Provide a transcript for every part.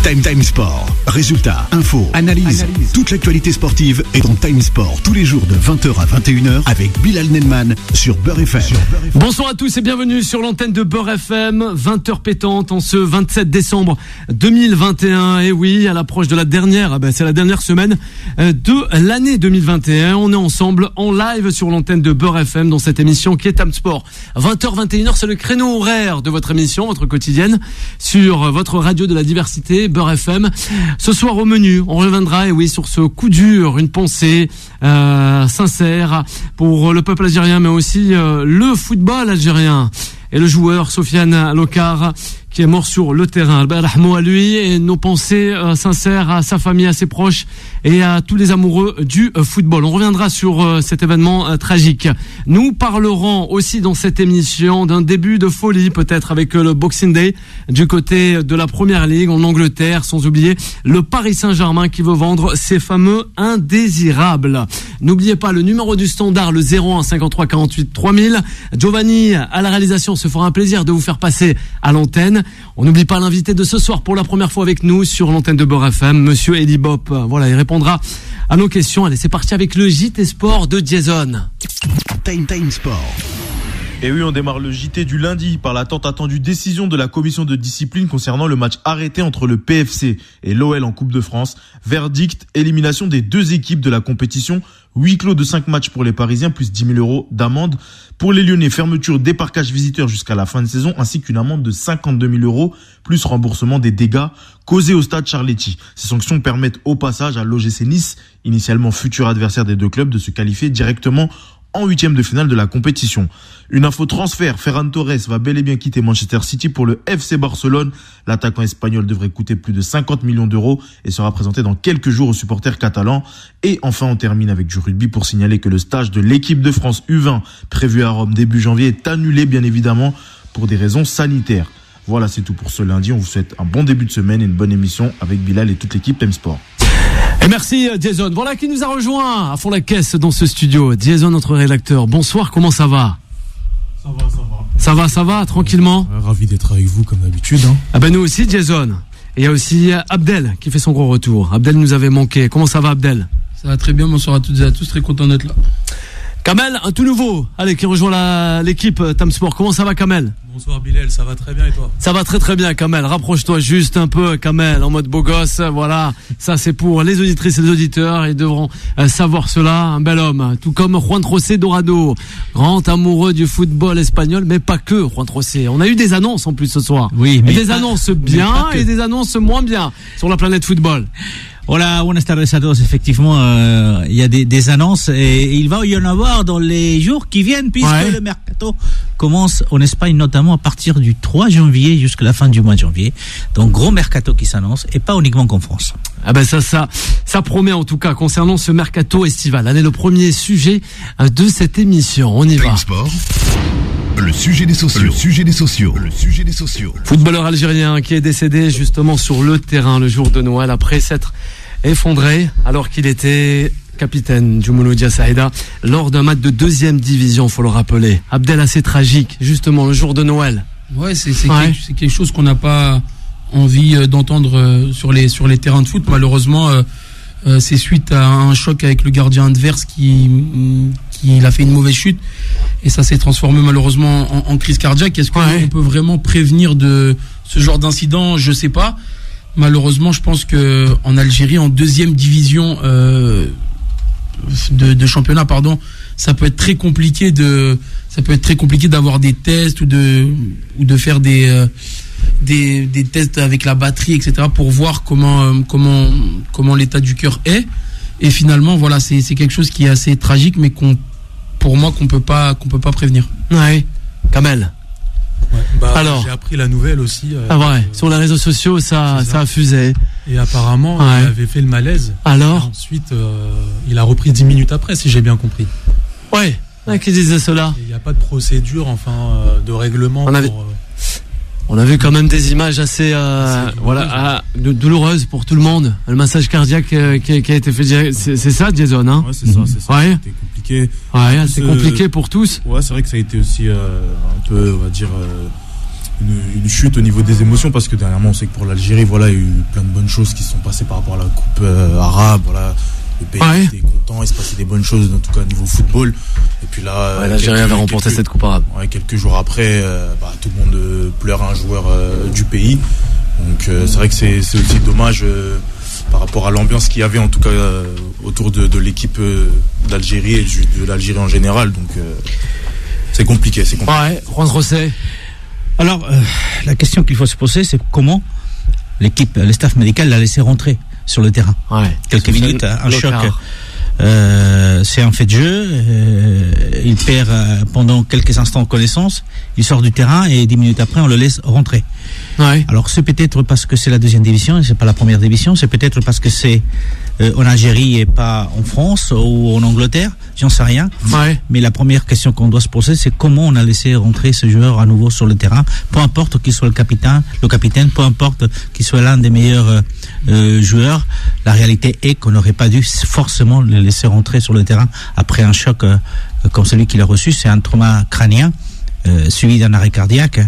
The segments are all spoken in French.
Time Sport. Résultats, infos, analyse. Toute l'actualité sportive est dans Time Sport tous les jours de 20h à 21h avec Bilal Nenman sur Beurre FM. Bonsoir à tous et bienvenue sur l'antenne de Beurre FM, 20h pétante en ce 27 décembre 2021. Et oui, à l'approche de la dernière, c'est la dernière semaine de l'année 2021. On est ensemble en live sur l'antenne de Beurre FM dans cette émission qui est Time Sport. 20h, 21h, c'est le créneau horaire de votre émission, votre quotidienne, sur votre radio de la diversité, Beurre FM. Ce soir au menu, on reviendra, et oui, sur ce coup dur, une pensée sincère pour le peuple algérien, mais aussi le football algérien. Et le joueur Sofiane Lokar qui est mort sur le terrain. Rahmo à lui et nos pensées sincères à sa famille, à ses proches et à tous les amoureux du football. On reviendra sur cet événement tragique. Nous parlerons aussi dans cette émission d'un début de folie peut-être avec le Boxing Day du côté de la Première Ligue en Angleterre, sans oublier le Paris Saint-Germain qui veut vendre ses fameux indésirables. N'oubliez pas le numéro du standard, le 01 53 48 3000. Giovanni à la réalisation se fera un plaisir de vous faire passer à l'antenne. On n'oublie pas l'invité de ce soir pour la première fois avec nous sur l'antenne de Beurre FM, Monsieur Eli Bop. Voilà, il répondra à nos questions. Allez, c'est parti avec le JT Sport de Jason. Time Sport. Et oui, on démarre le JT du lundi par la tant attendue décision de la commission de discipline concernant le match arrêté entre le PFC et l'OL en Coupe de France. Verdict, élimination des deux équipes de la compétition. Huis clos de 5 matchs pour les Parisiens, plus 10 000 euros d'amende. Pour les Lyonnais, fermeture des parcages visiteurs jusqu'à la fin de saison, ainsi qu'une amende de 52 000 euros, plus remboursement des dégâts causés au stade Charletti. Ces sanctions permettent au passage à l'OGC Nice, initialement futur adversaire des deux clubs, de se qualifier directement en huitième de finale de la compétition. Une info transfert, Ferran Torres va bel et bien quitter Manchester City pour le FC Barcelone. L'attaquant espagnol devrait coûter plus de 50 millions d'euros et sera présenté dans quelques jours aux supporters catalans. Et enfin, on termine avec du rugby pour signaler que le stage de l'équipe de France U20 prévu à Rome début janvier est annulé bien évidemment pour des raisons sanitaires. Voilà, c'est tout pour ce lundi. On vous souhaite un bon début de semaine et une bonne émission avec Bilal et toute l'équipe Time Sport. Et merci Jason. Voilà qui nous a rejoint à fond la caisse dans ce studio. Jason, notre rédacteur. Bonsoir, comment ça va ? Ça va, tranquillement. Ravi d'être avec vous comme d'habitude. Ah ben nous aussi, Jason. Et il y a aussi Abdel qui fait son gros retour. Abdel nous avait manqué. Comment ça va, Abdel ? Ça va très bien, bonsoir à toutes et à tous, très content d'être là. Kamel, un tout nouveau, allez, qui rejoint l'équipe Time Sport. Comment ça va, Kamel ? Bonsoir Bilal, ça va très bien et toi ? Ça va très très bien, Kamel. Rapproche-toi juste un peu, Kamel, en mode beau gosse. Voilà, ça c'est pour les auditrices et les auditeurs. Ils devront savoir cela. Un bel homme, tout comme Juan José Dorado, grand amoureux du football espagnol, mais pas que Juan José. On a eu des annonces en plus ce soir. Oui, mais des annonces bien et des annonces moins bien sur la planète football. Hola, buenas tardes a todos. Effectivement, il y a des annonces et il va y en avoir dans les jours qui viennent puisque le mercato commence en Espagne, notamment à partir du 3 janvier jusqu'à la fin du mois de janvier. Donc, gros mercato qui s'annonce et pas uniquement qu'en France. Ah ben ça promet en tout cas concernant ce mercato estival. Allez, le premier sujet de cette émission. On y va. Sport. Le sujet des sociaux. Footballeur algérien qui est décédé justement sur le terrain le jour de Noël après s'être effondré alors qu'il était capitaine du Mouloudia Saïda lors d'un match de 2e division, faut le rappeler. Abdel, assez tragique, justement, le jour de Noël. Ouais, c'est quelque chose qu'on n'a pas envie d'entendre sur les terrains de foot. Malheureusement, c'est suite à un choc avec le gardien adverse qui a fait une mauvaise chute et ça s'est transformé malheureusement en crise cardiaque. Est-ce qu'on peut vraiment prévenir de ce genre d'incident ? Je sais pas. Malheureusement, je pense que en Algérie, en 2e division de championnat, ça peut être très compliqué d'avoir des tests ou de faire des tests avec la batterie, etc., pour voir comment l'état du cœur est. Et finalement, voilà, c'est quelque chose qui est assez tragique, mais pour moi, qu'on peut pas prévenir. Ouais, Kamel. Ouais, alors, j'ai appris la nouvelle aussi. Sur les réseaux sociaux, ça a fusé. Et apparemment, il avait fait le malaise. Alors ? Et ensuite, il a repris 10 minutes après, si j'ai bien compris. Ouais, qui disait cela ? Il n'y a pas de procédure, de règlement On a vu quand même des images assez douloureuses pour tout le monde. Le massage cardiaque qui a été fait, c'est ça, Jason, hein ? Ouais, c'est ça. Ouais. C'était compliqué. Ouais, c'est compliqué pour tous. Ouais, c'est vrai que ça a été aussi un peu, on va dire, une chute au niveau des émotions, parce que dernièrement on sait que pour l'Algérie, voilà, il y a eu plein de bonnes choses qui se sont passées par rapport à la coupe arabe, voilà, le pays était content, il se passait des bonnes choses en tout cas au niveau football, et puis là l'Algérie avait remporté cette coupe arabe. Quelques jours après, tout le monde pleure un joueur du pays, donc c'est vrai que c'est aussi dommage par rapport à l'ambiance qu'il y avait en tout cas autour de l'équipe d'Algérie et de l'Algérie en général, donc c'est compliqué. Juan José. Alors, la question qu'il faut se poser, c'est comment le staff médical l'a laissé rentrer sur le terrain. Quelques minutes, un choc. C'est un fait de jeu. Il perd pendant quelques instants connaissance. Il sort du terrain et 10 minutes après, on le laisse rentrer. Alors, c'est peut-être parce que c'est la deuxième division et c'est pas la première division. C'est peut-être parce que c'est en Algérie et pas en France ou en Angleterre. J'en sais rien. Mais la première question qu'on doit se poser, c'est comment on a laissé rentrer ce joueur à nouveau sur le terrain. Peu importe qu'il soit le capitaine, peu importe qu'il soit l'un des meilleurs joueurs. La réalité est qu'on n'aurait pas dû forcément le laisser rentrer sur le terrain après un choc comme celui qu'il a reçu. C'est un trauma crânien. Suivi d'un arrêt cardiaque.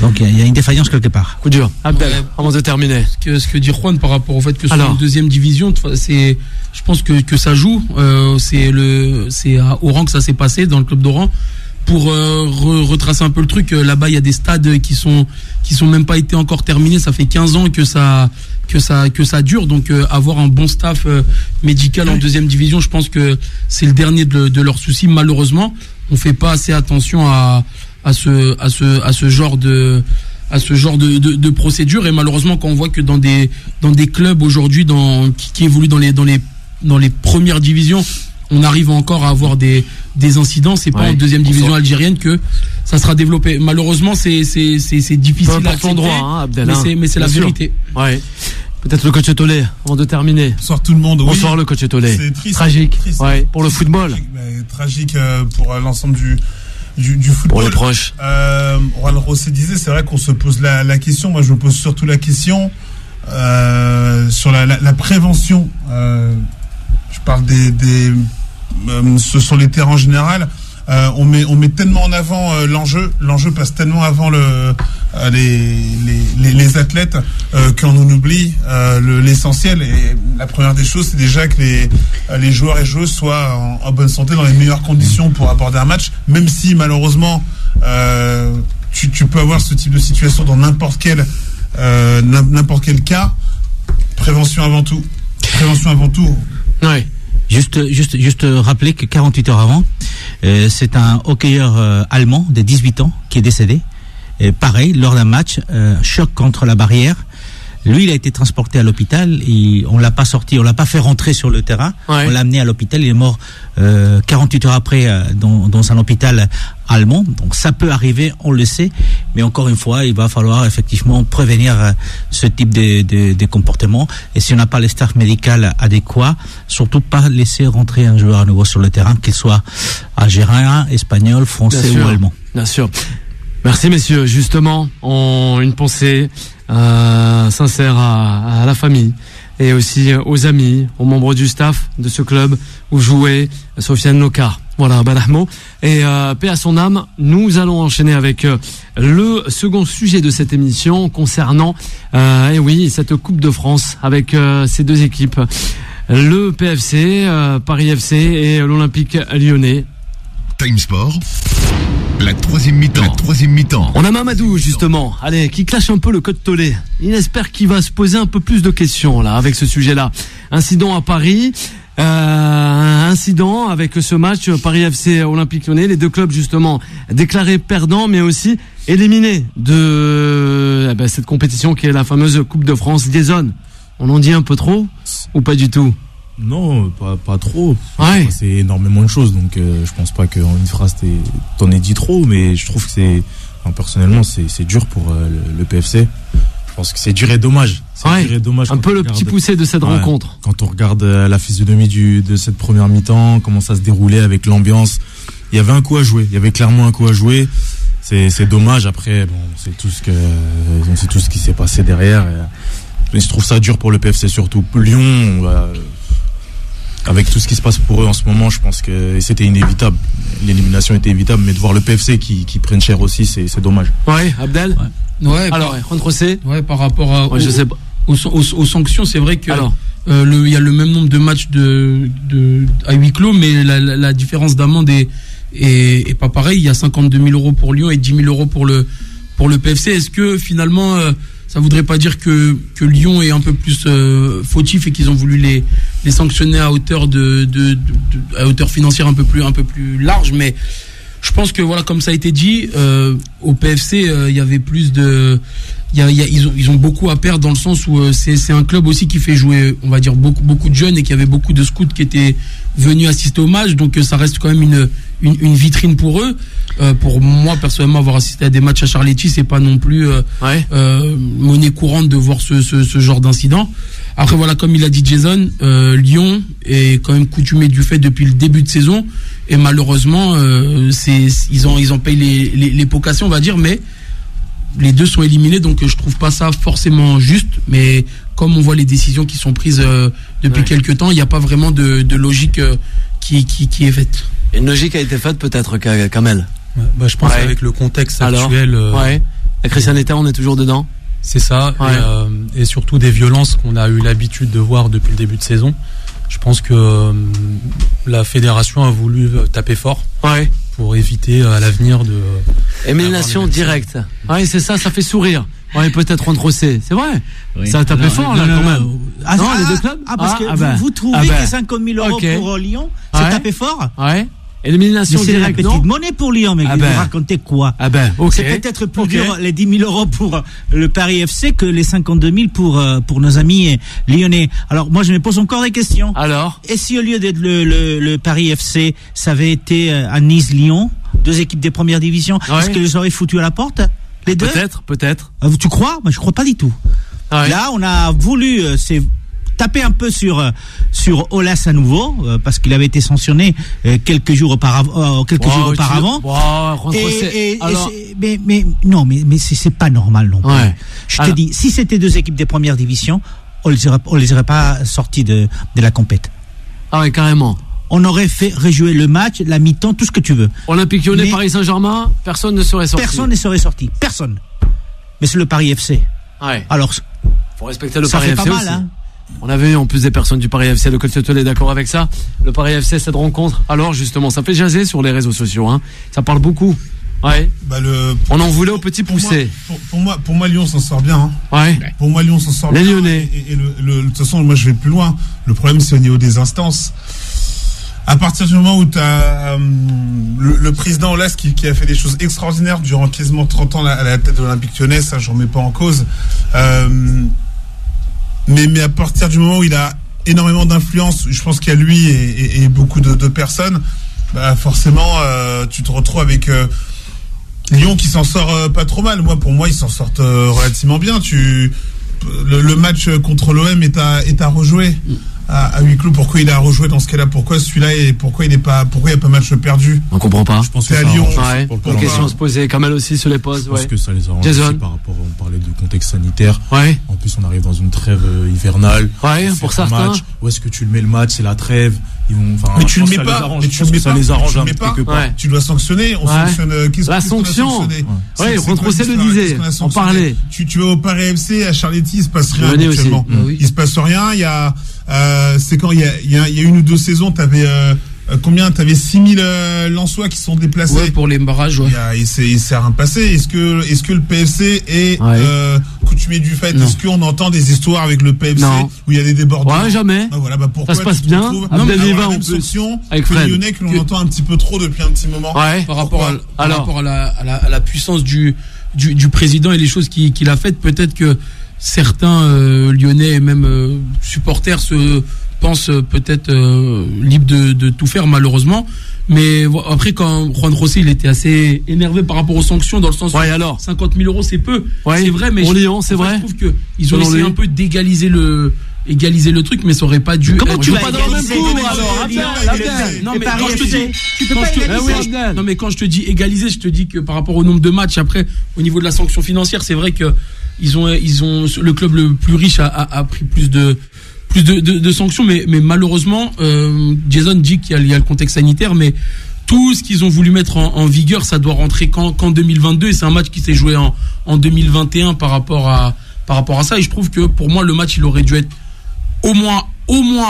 Donc il y a une défaillance quelque part. Coup dur. Abdel, avant de terminer. Ce que dit Juan par rapport au fait que c'est une deuxième division, je pense que ça joue. C'est à Oran que ça s'est passé, dans le club d'Oran. Pour retracer un peu le truc, là-bas il y a des stades qui sont même pas été encore terminés. Ça fait 15 ans que ça dure. Donc avoir un bon staff médical en deuxième division, je pense que c'est le dernier de leurs soucis. Malheureusement, on fait pas assez attention à ce genre de procédure, et malheureusement quand on voit que dans des clubs aujourd'hui qui évoluent dans les premières divisions, on arrive encore à avoir des incidents. C'est pas en deuxième division algérienne que ça sera développé. Malheureusement, c'est difficile à accepter, mais c'est la vérité. Peut-être le coach Tolé, avant de terminer. Bonsoir tout le monde. Bonsoir le coach Tolé. C'est triste. Tragique. Pour le football. Tragique pour l'ensemble du football. Pour les proches. Juan José disait, c'est vrai qu'on se pose la question. Moi, je me pose surtout la question sur la prévention. Je parle ce sont les terrains en général. On met tellement en avant l'enjeu passe tellement avant les athlètes qu'on en oublie l'essentiel. Et la première des choses, c'est déjà que les joueurs et joueuses soient en bonne santé, dans les meilleures conditions pour aborder un match, même si malheureusement tu peux avoir ce type de situation dans n'importe quel cas. Prévention avant tout. Juste rappeler que 48 heures avant, c'est un hockeyeur allemand de 18 ans qui est décédé. Et pareil, lors d'un match, choc contre la barrière. Lui, il a été transporté à l'hôpital. On l'a pas sorti, on l'a pas fait rentrer sur le terrain. On l'a amené à l'hôpital. Il est mort 48 heures après dans un hôpital allemand. Donc ça peut arriver, on le sait. Mais encore une fois, il va falloir effectivement prévenir ce type de comportement. Et si on n'a pas le staff médical adéquat, surtout pas laisser rentrer un joueur à nouveau sur le terrain, qu'il soit algérien, espagnol, français ou allemand. Bien sûr. Merci messieurs. Justement, une pensée sincère à la famille et aussi aux amis, aux membres du staff de ce club où jouait Sofiane Nokar. Voilà, Barahmo. Et paix à son âme, nous allons enchaîner avec le second sujet de cette émission concernant cette Coupe de France avec ces deux équipes, le PFC, Paris FC et l'Olympique Lyonnais. Time Sport. La troisième mi-temps. On a Mamadou, justement, qui clash un peu le code Tolé. Il espère qu'il va se poser un peu plus de questions, là, avec ce sujet-là. Incident à Paris, incident avec ce match Paris FC Olympique Lyonnais. Les deux clubs, justement, déclarés perdants, mais aussi éliminés de cette compétition qui est la fameuse Coupe de France des zones. On en dit un peu trop ou pas du tout? Non, pas trop. C'est énormément de choses, donc je pense pas qu'en une phrase t'en aies dit trop, mais je trouve que personnellement c'est dur pour le PFC. Je pense que c'est dur et dommage. Un peu le petit poussé de cette rencontre. Quand on regarde la physionomie de cette première mi-temps, comment ça se déroulait avec l'ambiance, il y avait un coup à jouer. Il y avait clairement un coup à jouer. C'est dommage. Après, on sait tout ce qui s'est passé derrière. Mais je trouve ça dur pour le PFC surtout. Lyon, avec tout ce qui se passe pour eux en ce moment, je pense que c'était inévitable. L'élimination était évitable, mais de voir le PFC qui prennent cher aussi, c'est dommage. Ouais, Abdel. Ouais. Alors, Juan José. Ouais, par rapport à, je sais pas. aux sanctions, c'est vrai que Alors. il y a le même nombre de matchs à huis clos, mais la différence d'amende est pas pareil. Il y a 52 000 euros pour Lyon et 10 000 euros pour le PFC. Est-ce que finalement ça voudrait pas dire que Lyon est un peu plus fautif et qu'ils ont voulu les sanctionner à hauteur à hauteur financière un peu plus large? Mais je pense que voilà, comme ça a été dit, au PFC il y avait plus de ils ont beaucoup à perdre, dans le sens où c'est un club aussi qui fait jouer, on va dire, beaucoup de jeunes, et qu'il y avait beaucoup de scouts qui étaient venus assister au match, donc ça reste quand même une vitrine pour eux. Pour moi personnellement, avoir assisté à des matchs à Charletti, c'est pas non plus monnaie courante de voir ce genre d'incident. Après voilà, comme il a dit Jason, Lyon est quand même coutumé du fait depuis le début de saison, et malheureusement ils en payent les pots cassés, on va dire, mais les deux sont éliminés, donc je trouve pas ça forcément juste. Mais comme on voit les décisions qui sont prises depuis quelques temps, il n'y a pas vraiment de logique qui est faite. Et une logique a été faite peut-être, Kamel. Je pense qu'avec le contexte actuel, la Christianité, on est toujours dedans. C'est ça, et surtout des violences qu'on a eu l'habitude de voir depuis le début de saison. Je pense que la fédération a voulu taper fort pour éviter à l'avenir de... Élimination directe. Oui, c'est ça, ça fait sourire. Ouais, peut-être Juan José, c'est vrai. Oui. Ça a tapé fort, là, quand même. Les deux clubs. Parce que vous trouvez que 50 000 euros pour Lyon, c'est tapé fort? Ouais. Élimination directe, c'est la petite monnaie pour Lyon, mais vous racontez quoi? C'est peut-être plus dur les 10 000 euros pour le Paris FC que les 52 000 pour nos amis lyonnais. Alors moi je me pose encore des questions. Alors, et si au lieu d'être le Paris FC, ça avait été à Nice-Lyon, deux équipes des premières divisions, est-ce que les aurait foutus à la porte, les deux? Peut-être. Tu crois? Moi je crois pas du tout. Là on a voulu taper un peu sur Aulas à nouveau, parce qu'il avait été sanctionné quelques jours auparavant. Mais c'est pas normal non plus. Je te dis, si c'était deux équipes des premières divisions, on les aurait pas sortis de la compète. Ah ouais, carrément. On aurait fait rejouer le match, la mi-temps, tout ce que tu veux. Olympique Lyonnais, Paris Saint-Germain, personne ne serait sorti. Personne ne serait sorti. Personne. Mais c'est le Paris FC. Ouais. Alors, faut respecter le Paris FC pas mal, aussi. Hein. On avait eu en plus des personnes du Paris FC, le coach Totel est d'accord avec ça. Le Paris FC, cette rencontre, alors justement, ça fait jaser sur les réseaux sociaux, hein. Ça parle beaucoup. Ouais. On en voulait au petit poussé. Pour moi, Lyon s'en sort bien. Hein. Pour moi, Lyon s'en sort bien. Les Lyonnais. Et de toute façon, moi, je vais plus loin. Le problème, c'est au niveau des instances. À partir du moment où tu as le président Aulas qui a fait des choses extraordinaires durant quasiment 30 ans à la tête de l'Olympique Lyonnais, ça, j'en mets pas en cause. Mais à partir du moment où il a énormément d'influence, je pense qu'il y a lui et beaucoup de personnes, forcément tu te retrouves avec Lyon qui s'en sort pas trop mal. Pour moi ils s'en sortent relativement bien. Le match contre l'OM est à rejouer à huis clos. Pourquoi il a rejoué dans ce cas-là? Pourquoi celui-là et pourquoi il n'y a pas match perdu? On comprend pas. Je pense que c'est à Lyon. Une question à se poser. Kamel aussi se les pose. Je pense que ça les arrange aussi par rapport. On parlait de contexte sanitaire. En plus, on arrive dans une trêve hivernale. Pour certains. Où est-ce que tu le mets le match? C'est la trêve. Mais tu le mets pas. Ça les arrange un quelque part. Tu dois sanctionner. On sanctionne. La sanction. Oui, Rontrocé le disait. On parlait. Tu vas au Paris FC à Charletti, il se passe rien actuellement. Il se passe rien. Il y a c'est quand il y a une ou deux saisons, t'avais combien? T'avais 6000 Lensois qui sont déplacés pour les barrages. Il s'est rien passé. Est-ce que le PFC est coutumier du fait? Est-ce qu'on entend des histoires avec le PFC où il y a des débordements? Jamais. Pourquoi ça se passe bien. La même sanction que les Lyonnais que l'on entend un petit peu trop depuis un petit moment. Par rapport à la puissance du président et les choses qu'il a faites, peut-être que certains Lyonnais et même supporters se pensent peut-être libres de tout faire, malheureusement. Mais après, quand Juan José il était assez énervé par rapport aux sanctions, dans le sens où 50 000 euros c'est peu, c'est vrai, mais pour Lyon, c'est vrai. Je trouve qu'ils ont essayé un peu d'égaliser le truc, mais ça aurait pas dû. Comment tu vas pas dans le même coup alors? Non, mais quand je te dis égaliser, je te dis que par rapport au nombre de matchs, après au niveau de la sanction financière, c'est vrai que ils ont le club le plus riche a pris plus de sanctions, mais malheureusement, Jason dit qu'il y a le contexte sanitaire, mais tout ce qu'ils ont voulu mettre en vigueur, ça doit rentrer qu'en 2022, et c'est un match qui s'est joué en 2021 par rapport à ça, et je trouve que pour moi le match il aurait dû être au moins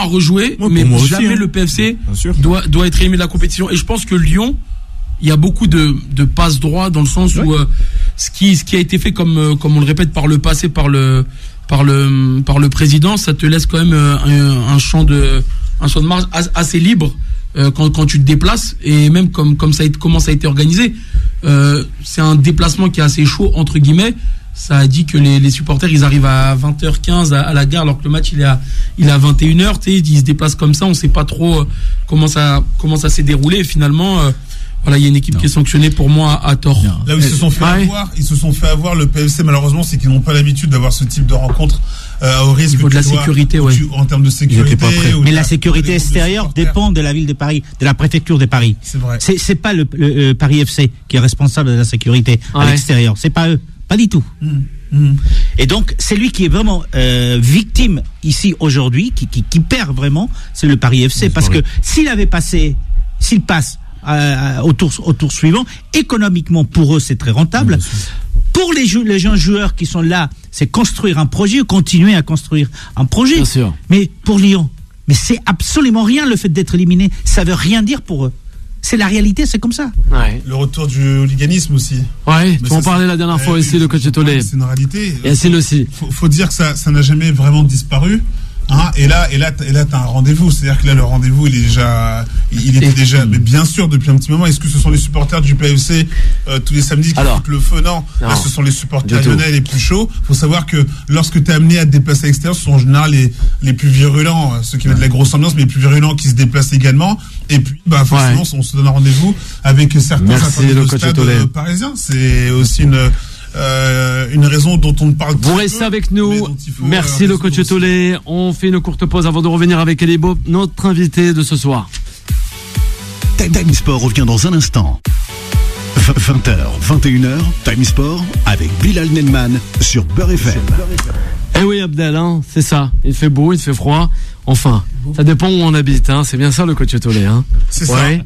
à rejouer, mais jamais le PFC doit être éliminé de la compétition. Et je pense que Lyon, il y a beaucoup de passes droits dans le sens où ce qui a été fait comme on le répète par le passé par le président, ça te laisse quand même un champ de marge assez libre quand tu te déplaces, et même comment ça a été organisé, c'est un déplacement qui est assez chaud entre guillemets. Ça a dit que les supporters ils arrivent à 20h15 à la gare, alors que le match il est à 21h, ils se déplacent comme ça, on sait pas trop comment ça s'est déroulé, et finalement voilà, il y a une équipe qui est sanctionnée pour moi à tort. Là où ils se sont fait avoir, le PFC malheureusement, c'est qu'ils n'ont pas l'habitude d'avoir ce type de rencontre au risque de la sécurité, en termes de sécurité. Mais la sécurité extérieure dépend de la ville de Paris, de la préfecture de Paris. C'est vrai. C'est pas le Paris FC qui est responsable de la sécurité à l'extérieur. C'est pas eux. Pas du tout. Et donc, c'est lui qui est vraiment victime ici aujourd'hui, qui perd vraiment, c'est le Paris FC. Parce que s'il passe au tour suivant, économiquement pour eux c'est très rentable. Pour les jeunes joueurs qui sont là, c'est construire un projet, continuer à construire un projet. Bien sûr. Mais pour Lyon, mais c'est absolument rien le fait d'être éliminé. Ça veut rien dire pour eux. C'est la réalité, c'est comme ça. Le retour du hooliganisme aussi. Tu en parlais la dernière fois aussi, le coach Etolé. C'est une réalité. Et Yacine aussi. Faut dire que ça n'a jamais vraiment disparu. Et là, t'as un rendez-vous. C'est-à-dire que là, le rendez-vous, il était déjà, mais bien sûr, depuis un petit moment. Est-ce que ce sont les supporters du PFC tous les samedis qui foutent le feu? Non. Là, ce sont les supporters lyonnais les plus chauds. Faut savoir que lorsque t'es amené à te déplacer à l'extérieur, ce sont en général les plus virulents, ceux qui mettent de la grosse ambiance, mais les plus virulents qui se déplacent également. Et puis, forcément, on se donne un rendez-vous avec certains stades parisiens. C'est aussi une raison dont on ne parle pas. Vous restez avec nous. Merci le coach Etolé. On fait une courte pause avant de revenir avec Eli Bob, notre invité de ce soir. Time Sport revient dans un instant. 20h, 21h, Time Sport avec Bilal Nenman sur Beurre FM. Eh oui Abdel, c'est ça. Il fait beau, il fait froid. Enfin, ça dépend où on habite. C'est bien ça le coach Etolé. C'est ça. Ouais,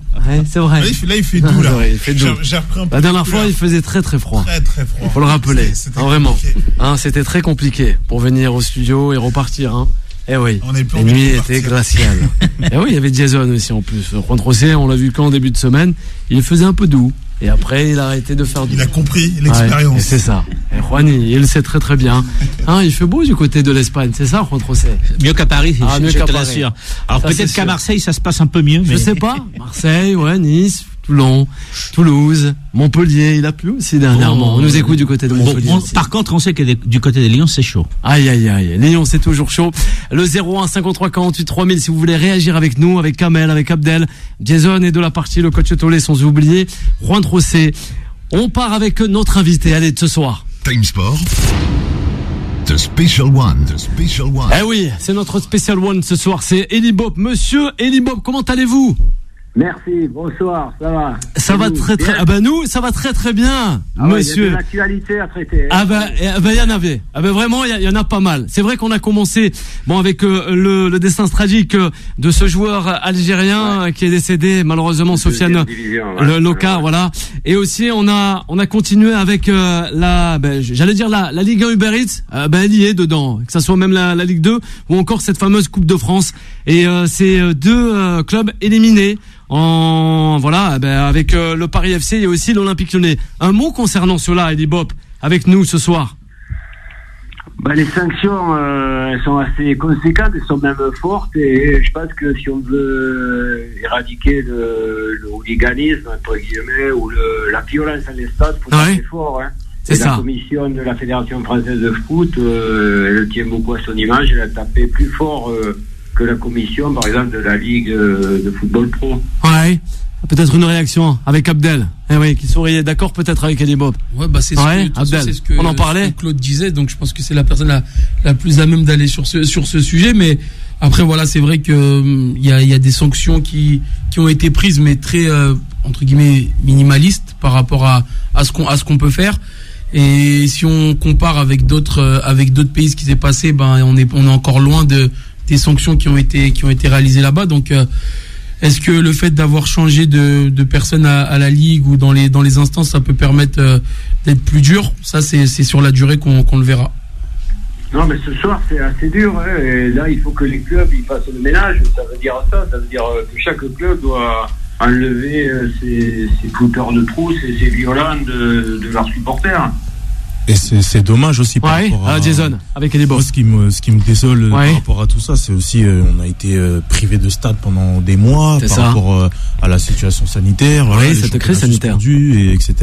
c'est vrai. Là, il fait doux. Là. Il fait doux. J'ai repris un peu. La dernière fois, il faisait très très froid. Très très froid. Faut le rappeler. Vraiment. Compliqué. C'était très compliqué pour venir au studio et repartir. Eh oui. Les nuits étaient glaciales. Eh oui, il y avait Jason aussi en plus. Juan José, on l'a vu qu'en début de semaine, il faisait un peu doux. Et après, il a arrêté de faire Il a compris l'expérience. Et c'est ça. Et Juani, il le sait très très bien. Il fait beau du côté de l'Espagne, c'est ça, Juan José? Mieux qu'à Paris, mieux je qu'à te Paris. l'assure. Alors Ça, peut-être c'est qu'à sûr. Marseille, ça se passe un peu mieux. Je sais pas. Marseille, Nice, Toulon, Toulouse, Montpellier, il a plu aussi dernièrement. On nous écoute du côté de Montpellier. Par contre, on sait que du côté de Lyon, c'est chaud. Aïe. Lyon, c'est toujours chaud. Le 01 53 48 3000, si vous voulez réagir avec nous, avec Kamel, avec Abdel, Jason et de la partie, le coach Etolé, sans oublier Juan José. On part avec notre invité, allez, de ce soir. Time Sport. The Special One. Eh oui, c'est notre Special One ce soir, c'est Eli Bob. Monsieur Eli Bob, comment allez-vous? Merci, bonsoir, ça va? Ça va très très bien. Nous, ça va très très bien, monsieur. Il y a de l'actualité à traiter. Il y en avait. Vraiment, il y en a pas mal. C'est vrai qu'on a commencé avec le destin tragique de ce joueur algérien qui est décédé, malheureusement, Sofiane Loka, voilà. Et aussi, on a continué avec j'allais dire la Ligue 1 Uber Eats, elle y est dedans, que ça soit même la Ligue 2 ou encore cette fameuse Coupe de France. Et c'est deux clubs éliminés. Avec le Paris FC et aussi l'Olympique Lyonnais. Un mot concernant cela, Eli Bob, avec nous ce soir. Les sanctions elles sont assez conséquentes, elles sont même fortes, et je pense que si on veut éradiquer le hooliganisme entre guillemets ou la violence à l'estade, il faut taper fort. C'est ça. La commission de la Fédération française de foot, elle tient beaucoup à son image, elle a tapé plus fort que la commission, par exemple, de la Ligue de football pro. Ouais. Peut-être une réaction avec Abdel. Qui souriait. D'accord, peut-être avec Eli Bob. C'est ce que on en parlait. Claude disait, donc je pense que c'est la personne la plus à même d'aller sur ce sujet. Mais après, c'est vrai que il y a des sanctions qui ont été prises, mais très entre guillemets minimalistes par rapport à ce qu'on peut faire. Et si on compare avec d'autres pays, ce qui s'est passé, on est encore loin de des sanctions qui ont été réalisées là-bas. Donc est-ce que le fait d'avoir changé de personne à la Ligue ou dans les instances, ça peut permettre d'être plus dur? Ça, c'est sur la durée qu'on le verra. Non, mais ce soir, c'est assez dur. Hein, et là, il faut que les clubs ils fassent le ménage. Ça veut dire que chaque club doit enlever ses fouteurs de trous, ses violents de leurs supporters. Et c'est dommage aussi par rapport à Jason, avec les boss. Ce qui me désole par rapport à tout ça, c'est aussi on a été privé de stade pendant des mois rapport à la situation sanitaire. Oui, cette crise sanitaire. Et etc.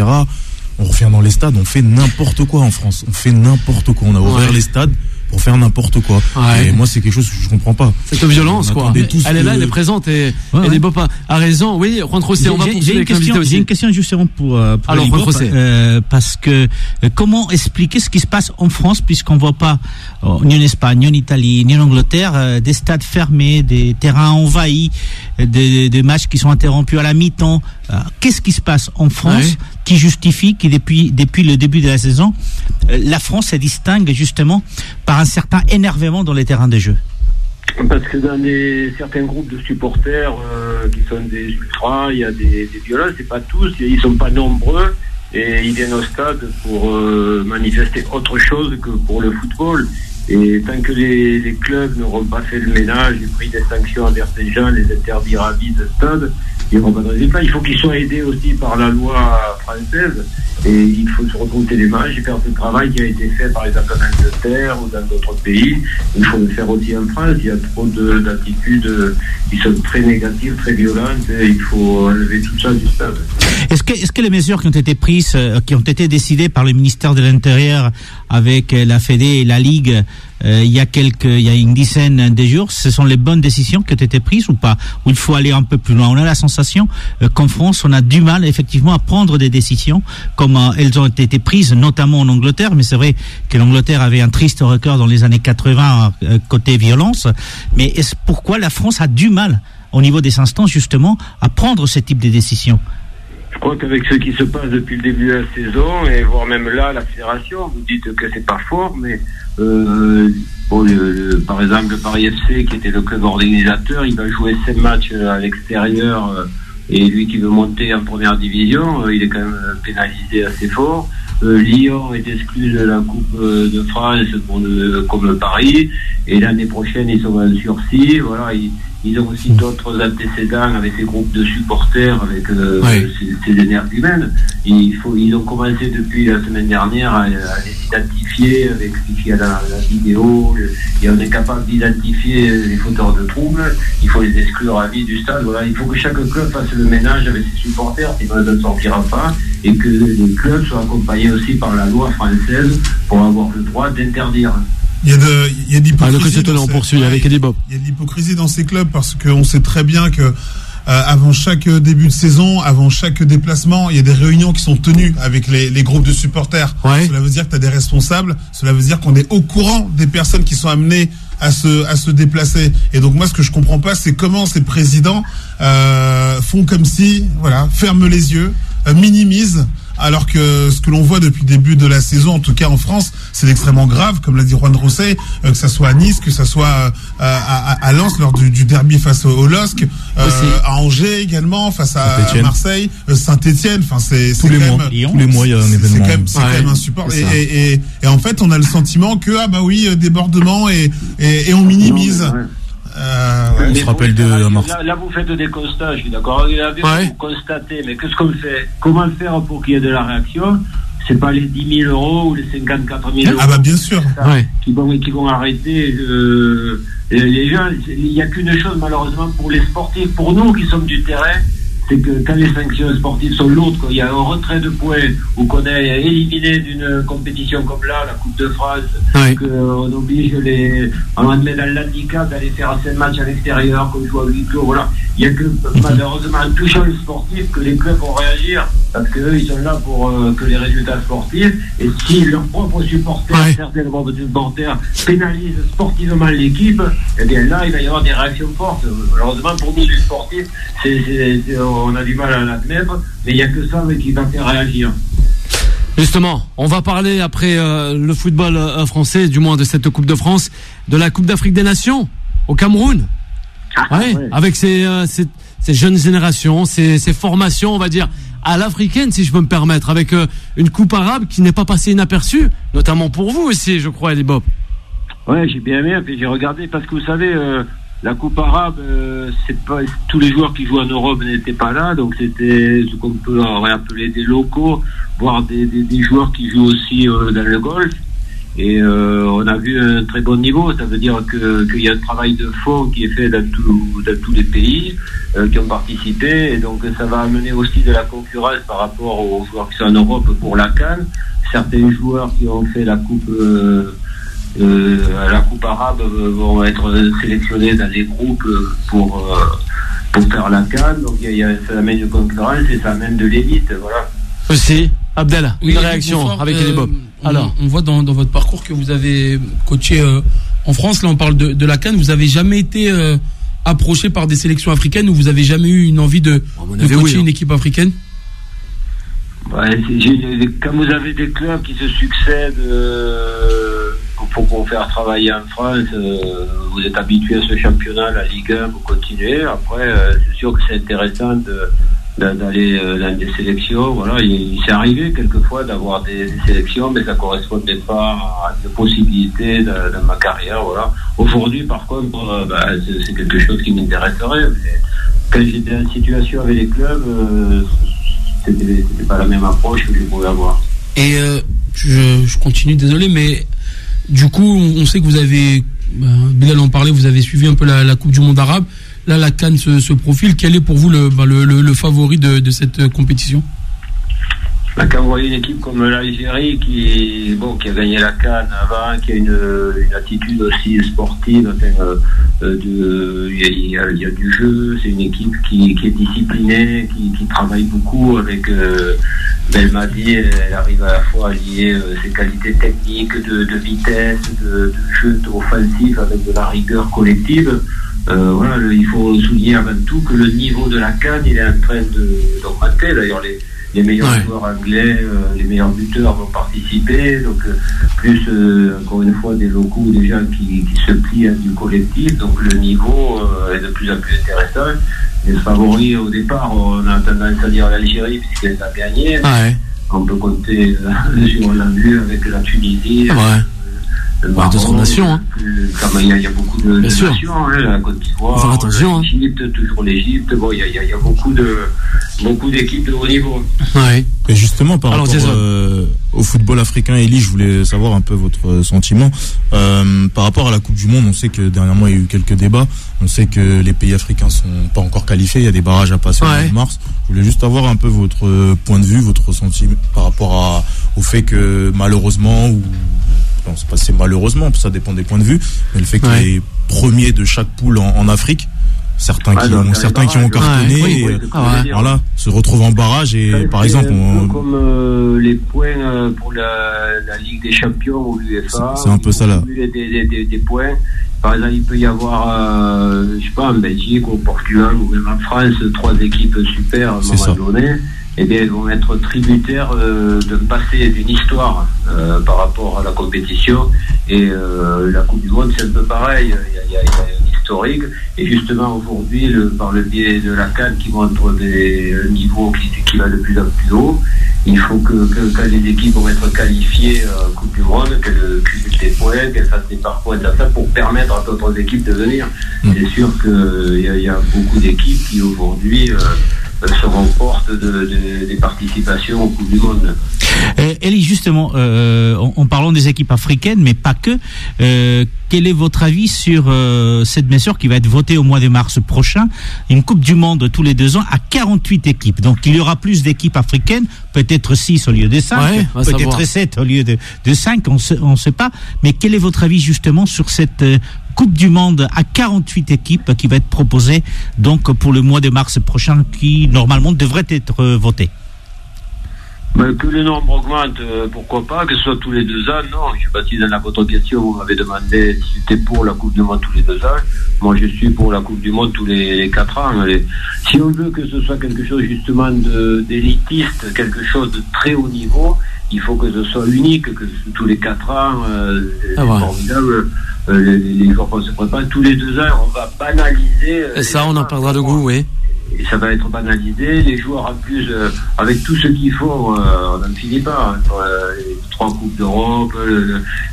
On revient dans les stades, on fait n'importe quoi en France. On fait n'importe quoi. On a ouvert les stades pour faire n'importe quoi. Et moi, c'est quelque chose que je comprends pas. Cette violence, quoi. Elle est là, elle est présente et les Bob a raison. Oui, Juan José, on va poursuivre avec l'invité aussi. J'ai une question justement pour alors, Juan José. Parce que comment expliquer ce qui se passe en France puisqu'on voit pas ni en Espagne, ni en Italie, ni en Angleterre des stades fermés, des terrains envahis, des matchs qui sont interrompus à la mi-temps. Qu'est-ce qui se passe en France qui justifie que depuis le début de la saison, la France se distingue justement par un certain énervement dans les terrains de jeu? Parce que dans certains groupes de supporters qui sont des ultras, il y a des violences, c'est pas tous, ils sont pas nombreux et ils viennent au stade pour manifester autre chose que pour le football. Et tant que les clubs n'auront pas fait le ménage et pris des sanctions envers ces gens, les interdire à vie de stade, ils n'auront pas de résultat. Il faut qu'ils soient aidés aussi par la loi française et il faut se remonter les manches et faire ce travail qui a été fait par exemple en Angleterre ou dans d'autres pays. Il faut le faire aussi en France. Il y a trop d'attitudes qui sont très négatives, très violentes et il faut enlever tout ça du stade. Est-ce que les mesures qui ont été prises, qui ont été décidées par le ministère de l'Intérieur avec la Fédé et la Ligue il y a une dizaine de jours, ce sont les bonnes décisions qui ont été prises ou pas? Ou il faut aller un peu plus loin? On a la sensation qu'en France, on a du mal effectivement à prendre des décisions comme elles ont été prises, notamment en Angleterre. Mais c'est vrai que l'Angleterre avait un triste record dans les années 80 côté violence. Mais pourquoi la France a du mal au niveau des instances justement à prendre ce type de décisions? Je crois qu'avec ce qui se passe depuis le début de la saison, et voire même là, la fédération, vous dites que c'est pas fort, mais par exemple, le Paris FC, qui était le club organisateur, il va jouer 5 matchs à l'extérieur, et lui qui veut monter en première division, il est quand même pénalisé assez fort. Lyon est exclu de la Coupe de France comme Paris, et l'année prochaine, ils sont en sursis. Voilà, ils ont aussi d'autres antécédents avec ces groupes de supporters, avec ces énergies humaines. Ils ont commencé depuis la semaine dernière à les identifier avec ce qu'il y a la vidéo, et on est capable d'identifier les fauteurs de troubles. Il faut les exclure à vie du stade. Voilà, il faut que chaque club fasse le ménage avec ses supporters, sinon ça ne sortira pas, et que les clubs soient accompagnés aussi par la loi française pour avoir le droit d'interdire. Il y a de l'hypocrisie. On poursuit avec Eddie Bob. Il y a de l'hypocrisie dans ces clubs parce qu'on sait très bien que avant chaque début de saison, avant chaque déplacement, il y a des réunions qui sont tenues avec les groupes de supporters. Cela veut dire que tu as des responsables. Cela veut dire qu'on est au courant des personnes qui sont amenées à se déplacer. Et donc moi, ce que je comprends pas, c'est comment ces présidents font comme si, ferment les yeux, minimisent. Alors que ce que l'on voit depuis le début de la saison, en tout cas en France, c'est extrêmement grave, comme l'a dit Juan José, que ça soit à Nice, que ça soit à Lens lors du derby face au LOSC, à Angers également, face à Marseille, Saint-Etienne, enfin c'est tous les mois, il y a un événement. C'est quand même insupportable. Et en fait, on a le sentiment que débordement et on minimise. On se rappelle de Marseille. Là, vous faites des constats, je suis d'accord. Vous constatez, mais qu'est-ce qu'on fait? Comment faire pour qu'il y ait de la réaction? C'est pas les 10 000 euros ou les 54 000 euros. Ah bah bien sûr. Qui vont arrêter les gens. Il n'y a qu'une chose malheureusement pour les sportifs, pour nous qui sommes du terrain, c'est que quand les sanctions sportives sont lourdes, quand il y a un retrait de points ou qu'on est éliminé d'une compétition comme là, la Coupe de France, qu'on oblige on admet dans l'handicap d'aller faire 5 matchs à l'extérieur, qu'on joue à huis clos, voilà. Il n'y a que malheureusement en touchant le sportif que les clubs vont réagir, parce qu'eux ils sont là pour que les résultats sportifs, et si leurs propres supporters, certains propres supporters pénalisent sportivement l'équipe, eh bien là il va y avoir des réactions fortes. Malheureusement pour nous les sportifs, on a du mal à l'admettre, mais il n'y a que ça qui va faire réagir. Justement, on va parler après le football français, du moins de cette Coupe de France, de la Coupe d'Afrique des Nations. au Cameroun. Avec ces jeunes générations, ces formations, on va dire, à l'africaine, si je peux me permettre, avec une coupe arabe qui n'est pas passée inaperçue, notamment pour vous aussi, je crois, Ali Bob. Ouais, j'ai bien aimé, puis j'ai regardé, parce que vous savez, la coupe arabe, c'est pas tous les joueurs qui jouent en Europe n'étaient pas là, donc c'était ce qu'on peut appeler des locaux, voire des joueurs qui jouent aussi dans le golf. Et on a vu un très bon niveau. Ça veut dire qu'il y a un travail de fond qui est fait dans tous les pays qui ont participé, et donc ça va amener aussi de la concurrence par rapport aux joueurs qui sont en Europe pour la CAN. Certains joueurs qui ont fait la coupe arabe vont être sélectionnés dans les groupes pour faire la CAN. Donc ça amène une concurrence et ça amène de l'élite. Voilà. Aussi, Abdel, une réaction avec Ali Bob. Alors, on voit dans votre parcours que vous avez coaché en France. Là, on parle de la CAN. Vous avez jamais été approché par des sélections africaines, ou vous avez jamais eu une envie de coacher une équipe africaine? Quand vous avez des clubs qui se succèdent pour faire travailler en France, vous êtes habitué à ce championnat, la Ligue 1, vous continuez. Après, c'est sûr que c'est intéressant d'aller dans des sélections. Voilà, il s'est arrivé quelquefois d'avoir des sélections, mais ça correspondait pas à des possibilités dans ma carrière. Voilà. Aujourd'hui, par contre, c'est quelque chose qui m'intéresserait. Mais quand j'étais en situation avec les clubs, c'était pas la même approche que je pouvais avoir. Et je continue, désolé, mais du coup, on sait que vous avez, Bilal en parlait, vous avez suivi un peu la Coupe du Monde arabe. Là, la CAN se profile. Quel est pour vous le favori de cette compétition? Quand vous voyez une équipe comme l'Algérie qui a gagné la CAN avant, qui a une attitude aussi sportive, il y a du jeu, c'est une équipe qui est disciplinée, qui travaille beaucoup avec Belmadi. Elle arrive à la fois à lier ses qualités techniques, de vitesse, de jeu offensif avec de la rigueur collective. Voilà, il faut souligner avant tout que le niveau de la CAN, il est en train d'augmenter. D'ailleurs, les meilleurs joueurs anglais, les meilleurs buteurs vont participer. Donc, plus encore une fois des locaux, des gens qui se plient à du collectif. Donc, le niveau est de plus en plus intéressant. Les favoris au départ, on a tendance à dire l'Algérie puisqu'elle a gagné. On peut compter on l'a vu avec la Tunisie. D'autres nations. Il y a beaucoup de nations, la Côte d'Ivoire, l'Égypte, toujours l'Égypte. Il y a beaucoup d'équipes de haut niveau. Et justement, par rapport au football africain, Elie, je voulais savoir un peu votre sentiment. Par rapport à la Coupe du Monde, on sait que dernièrement, il y a eu quelques débats. On sait que les pays africains sont pas encore qualifiés. Il y a des barrages à passer au mois de mars. Je voulais juste avoir un peu votre point de vue, votre ressenti par rapport au fait que malheureusement, non, c'est pas malheureusement, ça dépend des points de vue, mais le fait que les premiers de chaque poule en Afrique, certains qui ont cartonné, voilà, se retrouvent en barrage et par exemple comme les points pour la Ligue des Champions ou l'UEFA, c'est un peu ça là. Des points. Par exemple, il peut y avoir, je sais pas, en Belgique, au Portugal ou même en France, 3 équipes super à un moment donné. Eh bien, elles vont être tributaires d'un passé, d'une histoire par rapport à la compétition. Et la Coupe du Monde, c'est un peu pareil. Il y a un historique. Et justement, aujourd'hui, par le biais de la CAN qui montre un niveau qui va de plus en plus haut, il faut que quand les équipes vont être qualifiées Coupe du Monde, qu'elles cumulent des points, qu'elles fassent des parcours, etc., pour permettre à d'autres équipes de venir. C'est sûr qu'il y a beaucoup d'équipes qui, aujourd'hui, se remportent des participations au Coupe du Monde. Elie, justement, en parlant des équipes africaines, mais pas que, quel est votre avis sur cette mesure qui va être votée au mois de mars prochain, une Coupe du Monde tous les 2 ans à 48 équipes. Donc il y aura plus d'équipes africaines, peut-être 6 au lieu de 5, peut-être 7 au lieu de 5, on ne sait pas. Mais quel est votre avis justement sur cette Coupe du Monde à 48 équipes qui va être proposée donc pour le mois de mars prochain, qui normalement devrait être votée? Que le nombre augmente, pourquoi pas, que ce soit tous les 2 ans, non. Je ne sais pas si dans votre question vous m'avez demandé si j'étais pour la Coupe du Monde tous les 2 ans. Moi je suis pour la Coupe du Monde tous les 4 ans. Si on veut que ce soit quelque chose justement d'élitiste, quelque chose de très haut niveau, il faut que ce soit unique, que tous les 4 ans, c'est formidable. Les joueurs se préparent tous les 2 ans, on va banaliser. Et ça, on en perdra de goût, oui. Et ça va être banalisé. Les joueurs, en plus, avec tout ce qu'il faut, on n'en finit pas. Les 3 Coupes d'Europe,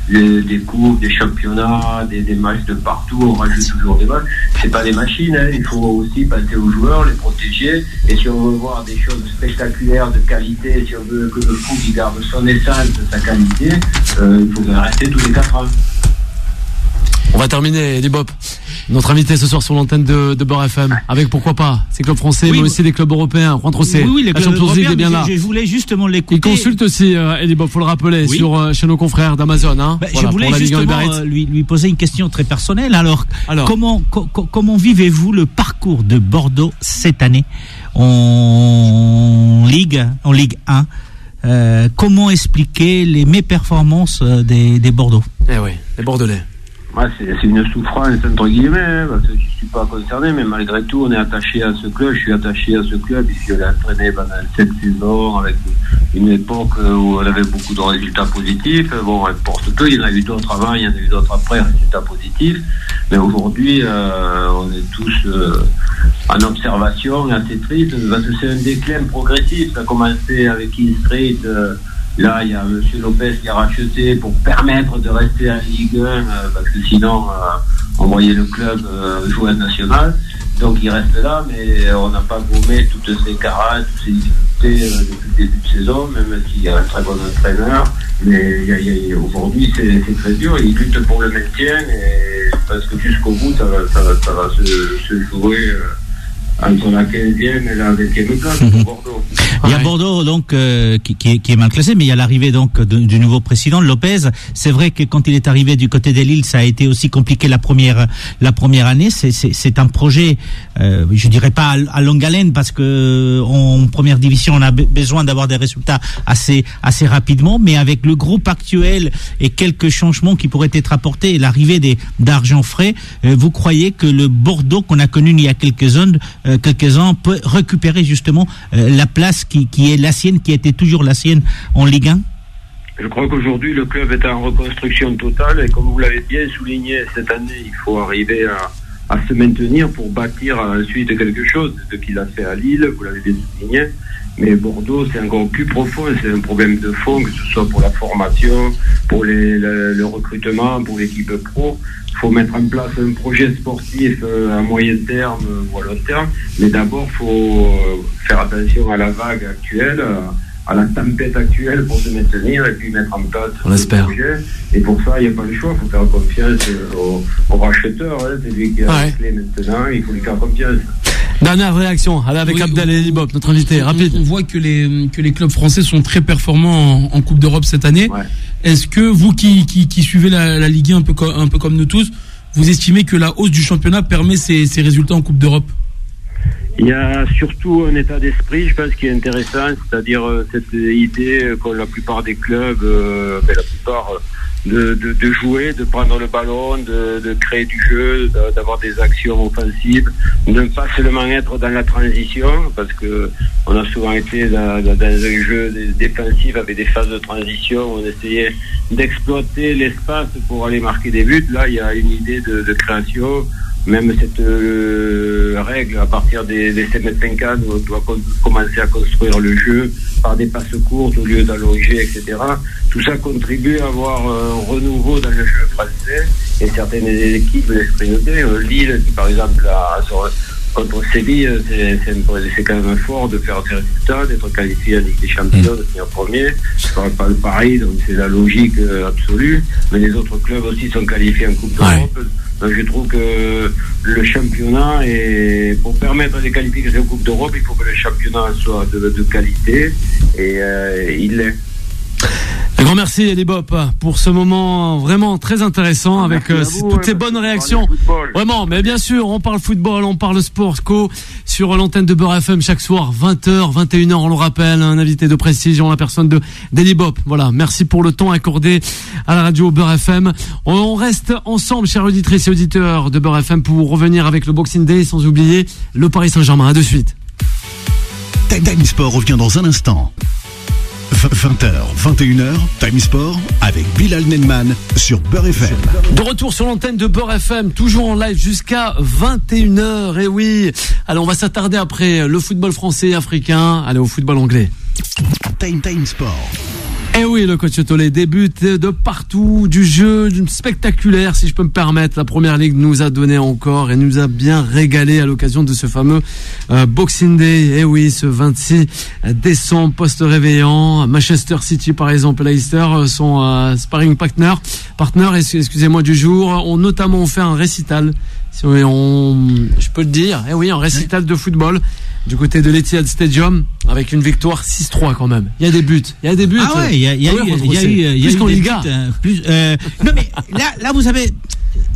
des coupes, des championnats, des matchs de partout, on rajoute toujours des matchs. C'est pas des machines, hein. Il faut aussi passer aux joueurs, les protéger. Et si on veut voir des choses spectaculaires, de qualité, si on veut que le foot il garde son essence, sa qualité, il faut rester tous les 4 ans. On va terminer, Eddie Bop. Notre invité ce soir sur l'antenne de Beurre FM, avec pourquoi pas ces clubs français, mais aussi des clubs européens. Juan Trocé, les la Champions League est bien là. Je voulais justement l'écouter. Il consulte aussi, Eddie Bop, faut le rappeler, chez nos confrères d'Amazon. Hein, je voulais justement lui poser une question très personnelle. Alors comment vivez-vous le parcours de Bordeaux cette année en Ligue 1? Comment expliquer les méperformances des Bordeaux? Eh oui, les Bordelais. Ouais, c'est une souffrance entre guillemets, parce que je suis pas concerné, mais malgré tout on est attaché à ce club, je suis attaché à ce club, puisque je l'ai entraîné pendant 7 saisons, avec une époque où on avait beaucoup de résultats positifs. Bon, importe peu, il y en a eu d'autres avant, il y en a eu d'autres après, résultats positifs, mais aujourd'hui on est tous en observation, assez triste, parce que c'est un déclin progressif. Ça a commencé avec King Street. Là, il y a M. Lopez qui a racheté pour permettre de rester en Ligue 1, parce que sinon, on voyait le club jouer en national. Donc, il reste là, mais on n'a pas gommé toutes ces carences, toutes ces difficultés depuis le début de saison, même s'il y a un très bon entraîneur. Mais aujourd'hui, c'est très dur. Il lutte pour le maintien, et parce que jusqu'au bout, ça va se jouer entre la 15e et la 20e place pour Bordeaux. Il y a Bordeaux donc qui est mal classé, mais il y a l'arrivée donc du nouveau président Lopez. C'est vrai que quand il est arrivé du côté de Lille, ça a été aussi compliqué la première année. C'est un projet, je dirais pas à longue haleine, parce que en première division on a besoin d'avoir des résultats assez rapidement, mais avec le groupe actuel et quelques changements qui pourraient être apportés et l'arrivée d'argent frais, vous croyez que le Bordeaux qu'on a connu il y a quelques-uns peut récupérer justement la place qui est la sienne, qui était toujours la sienne en Ligue 1? Je crois qu'aujourd'hui le club est en reconstruction totale, et comme vous l'avez bien souligné, cette année il faut arriver à se maintenir pour bâtir ensuite quelque chose, ce qu'il a fait à Lille, vous l'avez bien souligné. Mais Bordeaux, c'est encore plus profond, c'est un problème de fond, que ce soit pour la formation, pour le recrutement, pour l'équipe pro. Il faut mettre en place un projet sportif à moyen terme ou à long terme, mais d'abord il faut faire attention à la vague actuelle, à la tempête actuelle pour se maintenir et puis mettre en place le projet. Et pour ça, il n'y a pas le choix, il faut faire confiance au racheteur, c'est lui qui a la clé maintenant, il faut lui faire confiance. Dernière réaction, allez avec Abdel et Eddie Bop, notre invité, rapide. On voit que les clubs français sont très performants en Coupe d'Europe cette année. Ouais. Est-ce que vous qui suivez la Ligue 1 un peu comme nous tous, vous estimez que la hausse du championnat permet ces résultats en Coupe d'Europe? Il y a surtout un état d'esprit, je pense, qui est intéressant, c'est-à-dire cette idée qu'ont la plupart des clubs, de jouer, de prendre le ballon, de créer du jeu, d'avoir des actions offensives, de ne pas seulement être dans la transition, parce que on a souvent été dans un jeu défensif avec des phases de transition, on essayait d'exploiter l'espace pour aller marquer des buts. Là, il y a une idée de création. Même cette règle, à partir des 7m50, on doit commencer à construire le jeu par des passes courtes au lieu d'allonger, etc. Tout ça contribue à avoir un renouveau dans le jeu français, et certaines équipes l'expérimenter. Lille, qui par exemple, contre Séville, c'est quand même fort de faire des résultats, d'être qualifié en Ligue des Champions, de finir premier. Je parle pas de Paris, donc c'est la logique absolue. Mais les autres clubs aussi sont qualifiés en Coupe d'Europe. Donc je trouve que le championnat, pour permettre des qualifications en Coupe d'Europe, il faut que le championnat soit de qualité, et il l'est. Un grand merci Eddie Bop pour ce moment vraiment très intéressant, avec toutes ces bonnes réactions. Vraiment, mais bien sûr, on parle football, on parle sport co sur l'antenne de Beurre FM chaque soir, 20h, 21h, on le rappelle, un invité de prestige en la personne d'Eddie Bop. Voilà, merci pour le temps accordé à la radio Beurre FM. On reste ensemble, chers auditrices et auditeurs de Beurre FM, pour revenir avec le Boxing Day, sans oublier le Paris Saint-Germain. À de suite. Time Sport revient dans un instant. 20h, 21h, Time Sport avec Bilal Nenman sur Beurre FM. De retour sur l'antenne de Beurre FM, toujours en live jusqu'à 21h. Et oui, allez, on va s'attarder après le football français et africain. Allez, au football anglais. Time Sport. Eh oui, le coach Tollet débute de partout, du jeu, d'une spectaculaire, si je peux me permettre. La Première Ligue nous a donné encore et nous a bien régalé à l'occasion de ce fameux Boxing Day. Eh oui, ce 26 décembre, post-réveillant, Manchester City par exemple, Leicester, son sparring partner, excusez-moi, du jour, ont notamment fait un récital. Je peux le dire, eh oui, un récital de football du côté de l'Etihad Stadium avec une victoire 6-3 quand même. Il y a des buts. Ah ouais, il y a eu plus qu'en Liga. Non mais là vous avez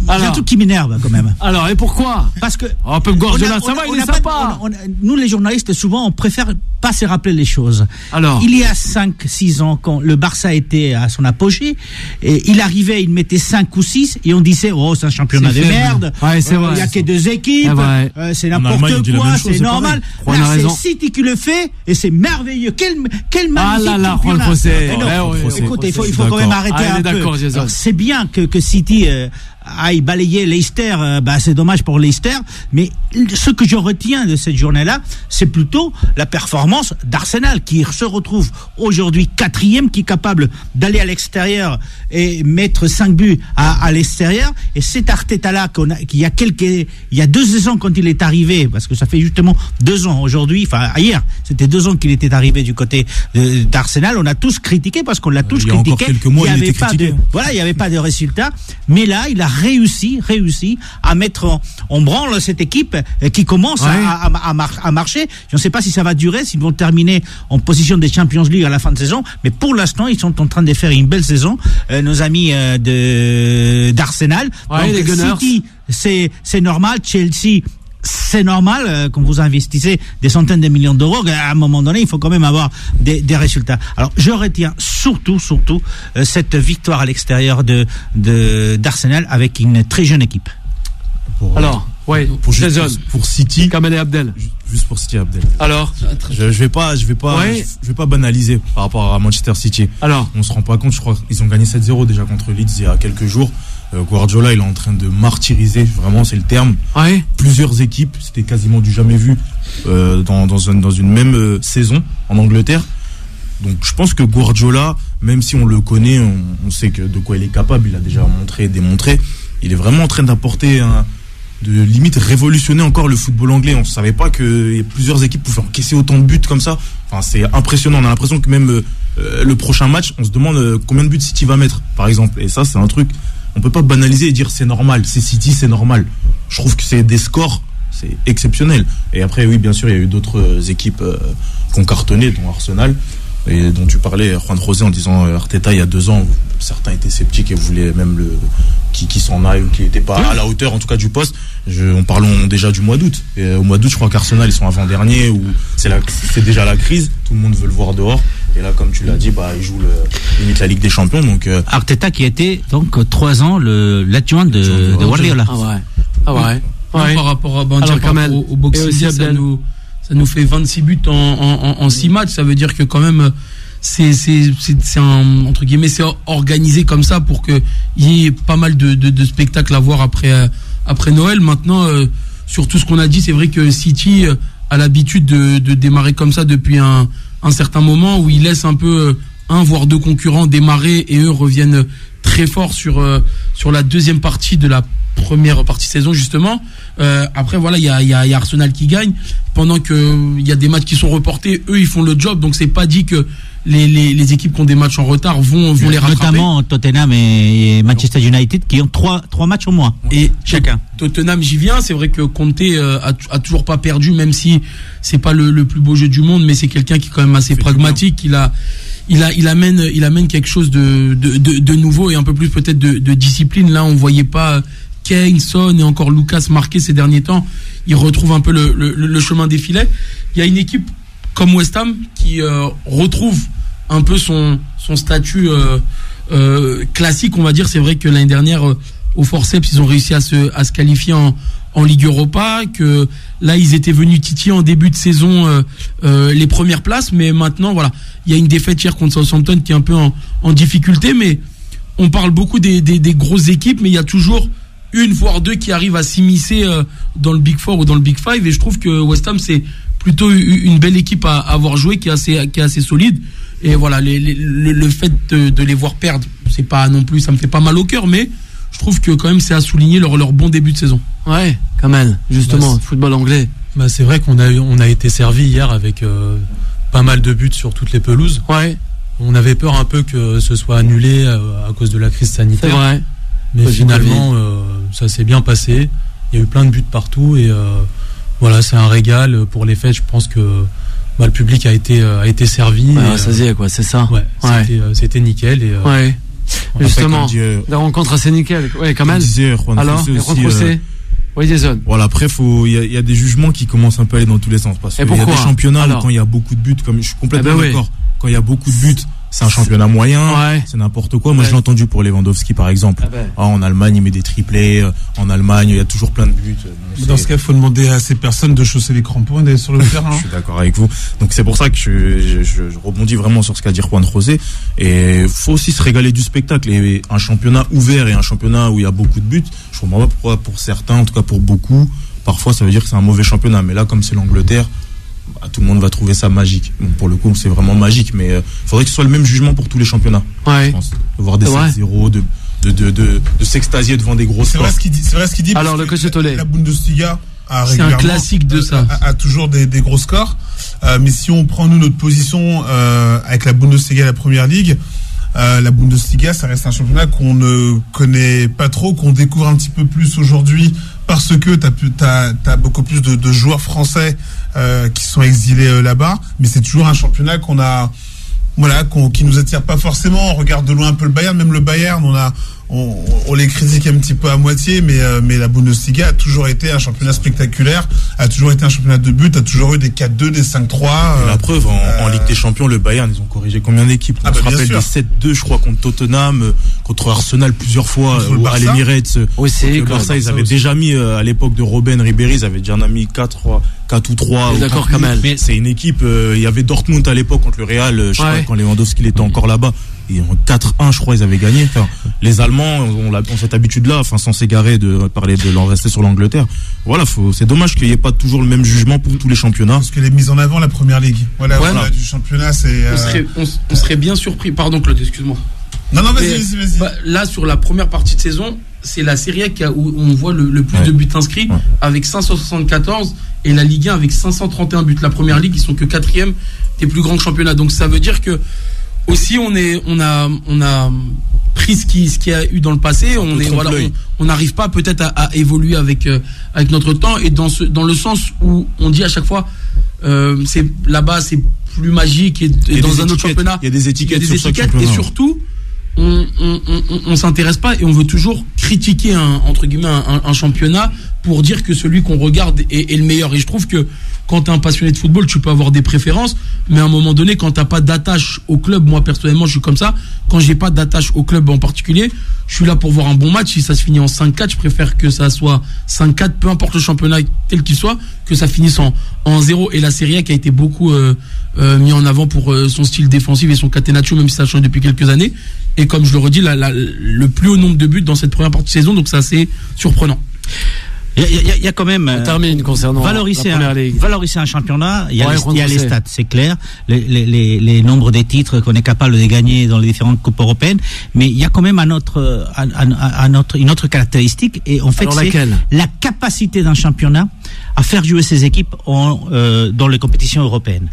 il y a un truc qui m'énerve quand même. Alors, et pourquoi? Parce que Pep Guardiola, ça va, il est sympa. Nous les journalistes souvent on préfère pas se rappeler les choses. Alors, il y a 5-6 ans quand le Barça était à son apogée, et il arrivait, il mettait 5 ou 6 et on disait c'est un championnat de merde. Ouais, c'est vrai. Il y a que 2 équipes, c'est n'importe quoi, c'est normal. Là, c'est City qui le fait et c'est merveilleux. Quel magnifique championnat. Écoute, il faut quand même arrêter un peu. C'est bien que City aille balayer Leicester, c'est dommage pour Leicester, mais ce que je retiens de cette journée-là, c'est plutôt la performance d'Arsenal qui se retrouve aujourd'hui 4e, qui est capable d'aller à l'extérieur et mettre 5 buts à l'extérieur. Et cet Arteta-là il y a 2 saisons quand il est arrivé, parce que ça fait justement 2 ans aujourd'hui, hier, c'était 2 ans qu'il était arrivé du côté d'Arsenal. On a tous critiqué parce qu'on l'a tous critiqué. Encore quelques mois, il n'y avait pas de résultat, mais là, il a réussi à mettre en branle cette équipe qui commence à marcher. Je ne sais pas si ça va durer, s'ils vont terminer en position des Champions League à la fin de saison, mais pour l'instant, ils sont en train de faire une belle saison, nos amis d'Arsenal. Donc, les Gunners. City, c'est normal. Chelsea, c'est normal, quand vous investissez des centaines de millions d'euros, à un moment donné, il faut quand même avoir des résultats. Alors, je retiens surtout cette victoire à l'extérieur d'Arsenal avec une très jeune équipe. Pour City, Kamel Abdel. Juste pour City Abdel. Alors, je vais pas banaliser par rapport à Manchester City. Alors, on se rend pas compte, je crois qu'ils ont gagné 7-0 déjà contre Leeds il y a quelques jours. Guardiola, il est en train de martyriser, vraiment, c'est le terme. Plusieurs équipes, c'était quasiment du jamais vu dans une même saison en Angleterre. Donc je pense que Guardiola, même si on le connaît, on sait de quoi il est capable, il a déjà démontré, il est vraiment en train d'apporter de limite révolutionner encore le football anglais. On ne savait pas que plusieurs équipes pouvaient encaisser autant de buts comme ça. Enfin, c'est impressionnant. On a l'impression que même le prochain match, on se demande combien de buts City va mettre, par exemple. Et ça, c'est un truc, on peut pas banaliser et dire c'est normal, c'est City, c'est normal. Je trouve que c'est des scores, c'est exceptionnel. Et après, oui, bien sûr, il y a eu d'autres équipes qui ont cartonné, dont Arsenal, et dont tu parlais, Juan José, en disant Arteta, il y a 2 ans, certains étaient sceptiques et voulaient même qui s'en aille ou qui n'était pas à la hauteur, en tout cas, du poste. Parlons déjà du mois d'août. Et au mois d'août, je crois qu'Arsenal, ils sont avant-dernier, où c'est déjà la crise, tout le monde veut le voir dehors. Et là, comme tu l'as dit, ils jouent limite la Ligue des Champions. Donc, Arteta qui était donc 3 ans l'adjoint de Guardiola. Par rapport au boxing, ça nous fait 26 buts en 6 matchs. Ça veut dire que quand même, c'est entre guillemets, c'est organisé comme ça pour qu'il y ait pas mal de spectacles à voir après Noël. Maintenant, sur tout ce qu'on a dit, c'est vrai que City a l'habitude de démarrer comme ça depuis un certain moment, où il laisse un peu voire 2 concurrents démarrer et eux reviennent très fort sur la deuxième partie de la première partie saison, justement. Après, voilà, il y a Arsenal qui gagne pendant que il y a des matchs qui sont reportés. Eux, ils font le job, donc c'est pas dit que les équipes qui ont des matchs en retard vont les rattraper. Notamment Tottenham et Manchester United qui ont 3 matchs au moins. Et chacun. Tottenham, j'y viens. C'est vrai que Conte a toujours pas perdu, même si c'est pas le plus beau jeu du monde, mais c'est quelqu'un qui est quand même assez pragmatique. Il amène quelque chose de nouveau et un peu plus peut-être de discipline. Là, on voyait pas Kane, Son et encore Lucas marqué ces derniers temps. Il retrouve un peu le chemin des filets. Il y a une équipe comme West Ham qui retrouve un peu son statut classique, on va dire. C'est vrai que l'année dernière, au forceps, ils ont réussi à se qualifier en Ligue Europa, que là ils étaient venus titiller en début de saison les premières places, mais maintenant voilà, il y a une défaite hier contre Southampton qui est un peu en difficulté, mais on parle beaucoup des grosses équipes, mais il y a toujours une voire deux qui arrivent à s'immiscer dans le Big Four ou dans le Big Five, et je trouve que West Ham c'est plutôt une belle équipe à avoir joué, qui est assez solide. Et voilà, le fait de les voir perdre, c'est pas non plus, ça me fait pas mal au cœur, mais je trouve que quand même c'est à souligner leur bon début de saison. Ouais, quand même, justement, football anglais. C'est vrai qu'on a été servi hier avec pas mal de buts sur toutes les pelouses. Ouais. On avait peur un peu que ce soit annulé à cause de la crise sanitaire. C'est vrai. Mais finalement, ça s'est bien passé. Il y a eu plein de buts partout et voilà, c'est un régal pour les fêtes. Je pense que le public a été servi. Ça y est, quoi, c'est ça. Ouais. C'était nickel. Et, ouais. Justement, la rencontre assez nickel. Ouais, quand même. Alors, oui, Jason. Voilà, après, il y a des jugements qui commencent un peu à aller dans tous les sens. Parce qu'il y a des championnats où quand il y a beaucoup de buts, comme je suis complètement d'accord, quand il y a beaucoup de buts, c'est un championnat moyen, c'est n'importe quoi. Moi, je l'ai entendu pour Lewandowski, par exemple. En Allemagne, il met des triplés. En Allemagne, il y a toujours plein de buts. Dans ce cas, il faut demander à ces personnes de chausser les crampons et d'aller sur le terrain. Je suis d'accord avec vous. Donc, c'est pour ça que je rebondis vraiment sur ce qu'a dit Juan José. Et il faut aussi se régaler du spectacle. Et un championnat ouvert et un championnat où il y a beaucoup de buts, je comprends pas pourquoi, pour certains, en tout cas pour beaucoup, parfois, ça veut dire que c'est un mauvais championnat. Mais là, comme c'est l'Angleterre, tout le monde va trouver ça magique. Bon, pour le coup, c'est vraiment magique, mais il faudrait que ce soit le même jugement pour tous les championnats. Ouais. Je pense. De voir des 7-0, de s'extasier devant des gros scores. C'est vrai ce qu'il dit. Alors, le coach Tollet. La Bundesliga c'est un classique de ça. A toujours des gros scores. Mais si on prend, nous, notre position avec la Bundesliga et la Première Ligue, la Bundesliga, ça reste un championnat qu'on ne connaît pas trop, qu'on découvre un petit peu plus aujourd'hui parce que t'as beaucoup plus de joueurs français qui sont exilés là-bas, mais c'est toujours un championnat qui nous attire pas forcément. On regarde de loin un peu le Bayern, même le Bayern, on les critique un petit peu à moitié, mais la Bundesliga a toujours été un championnat spectaculaire, a toujours été un championnat de but, a toujours eu des 4-2, des 5-3. La preuve, en Ligue des Champions, le Bayern, ils ont corrigé combien d'équipes? On se rappelle des 7-2, je crois, contre Tottenham, contre Arsenal plusieurs fois, à l'Emirates. Le Barça, ils avaient déjà mis, à l'époque de Robben, Ribéry, ils avaient déjà mis 4 ou 3. D'accord, quand même. Mais c'est une équipe, il y avait Dortmund à l'époque contre le Real, je crois, quand Lewandowski il était encore là-bas. Et en 4-1, je crois, ils avaient gagné. Enfin, les Allemands ont cette habitude-là, sans s'égarer de parler de rester sur l'Angleterre. Voilà, c'est dommage qu'il n'y ait pas toujours le même jugement pour tous les championnats. Parce qu'elle est mise en avant, la Première Ligue. Voilà. Du championnat, c'est. On serait bien surpris. Pardon, Claude, excuse-moi. Non, vas-y. Là, sur la première partie de saison, c'est la Serie A où on voit le plus de buts inscrits, avec 574, et la Ligue 1 avec 531 buts. La Première Ligue, ils sont que 4e des plus grands championnats. Donc ça veut dire que aussi on a pris ce qu'il y a eu dans le passé. On n'arrive pas peut-être à évoluer avec notre temps, et dans le sens où on dit à chaque fois c'est là-bas c'est plus magique, et dans un autre championnat il y a des étiquettes, et surtout on s'intéresse pas, et on veut toujours critiquer entre guillemets un championnat pour dire que celui qu'on regarde est le meilleur. Et je trouve que quand t'es un passionné de football, tu peux avoir des préférences, mais à un moment donné, quand t'as pas d'attache au club, moi personnellement je suis comme ça, quand j'ai pas d'attache au club en particulier, je suis là pour voir un bon match. Si ça se finit en 5-4, je préfère que ça soit 5-4, peu importe le championnat tel qu'il soit, que ça finisse en 0. Et la Serie A qui a été beaucoup mis en avant pour son style défensif et son catenaccio, même si ça a changé depuis quelques années, et comme je le redis, le plus haut nombre de buts dans cette première partie de saison, donc c'est assez surprenant. Il y a quand même. On termine concernant valoriser la Première Ligue. Valoriser un championnat. Il y a les stats, c'est clair. Les nombres des titres qu'on est capable de gagner dans les différentes coupes européennes. Mais il y a quand même une autre caractéristique. Et en fait, c'est la capacité d'un championnat à faire jouer ses équipes dans les compétitions européennes.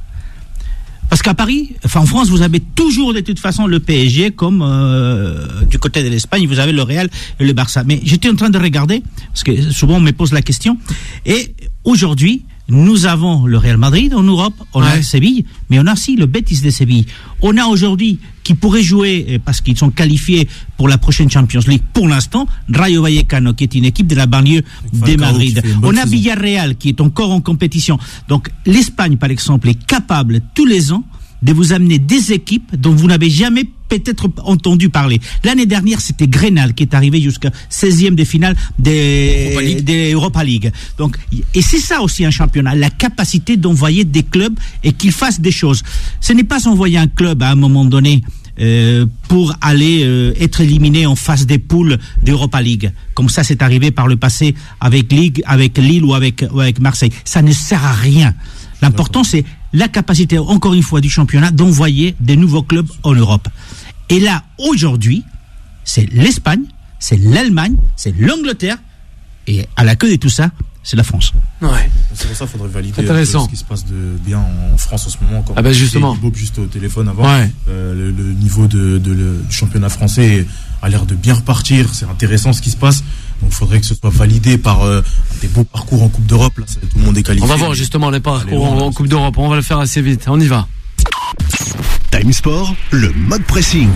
Parce qu'à Paris, en France, vous avez toujours de toute façon le PSG, comme du côté de l'Espagne, vous avez le Real et le Barça. Mais j'étais en train de regarder, parce que souvent on me pose la question, et aujourd'hui, nous avons le Real Madrid en Europe, on a Séville, mais on a aussi le Betis de Séville. On a aujourd'hui, qui pourrait jouer, parce qu'ils sont qualifiés pour la prochaine Champions League, pour l'instant, Rayo Vallecano, qui est une équipe de la banlieue de Madrid. On a Villarreal, qui est encore en compétition. Donc, l'Espagne, par exemple, est capable, tous les ans, de vous amener des équipes dont vous n'avez jamais peut-être entendu parler. L'année dernière, c'était Grenal qui est arrivé jusqu'à 16e des finales des Europa League. Donc, et c'est ça aussi un championnat, la capacité d'envoyer des clubs et qu'ils fassent des choses. Ce n'est pas envoyer un club à un moment donné pour aller être éliminé en phase des poules d'Europa League. Comme ça, c'est arrivé par le passé avec Lille ou avec Marseille. Ça ne sert à rien. L'important, c'est la capacité, encore une fois, du championnat d'envoyer des nouveaux clubs en Europe. Et là, aujourd'hui, c'est l'Espagne, c'est l'Allemagne, c'est l'Angleterre, et à la queue de tout ça, c'est la France. Ouais. C'est pour ça qu'il faudrait valider ce qui se passe de bien en France en ce moment. Quand justement. Bob juste au téléphone avant. Ouais. Le niveau du championnat français a l'air de bien repartir. C'est intéressant ce qui se passe. Donc il faudrait que ce soit validé par des beaux parcours en Coupe d'Europe. Là, tout le monde est qualifié. On va voir justement les parcours en Coupe d'Europe. On va le faire assez vite. On y va. Time Sport, le mode pressing.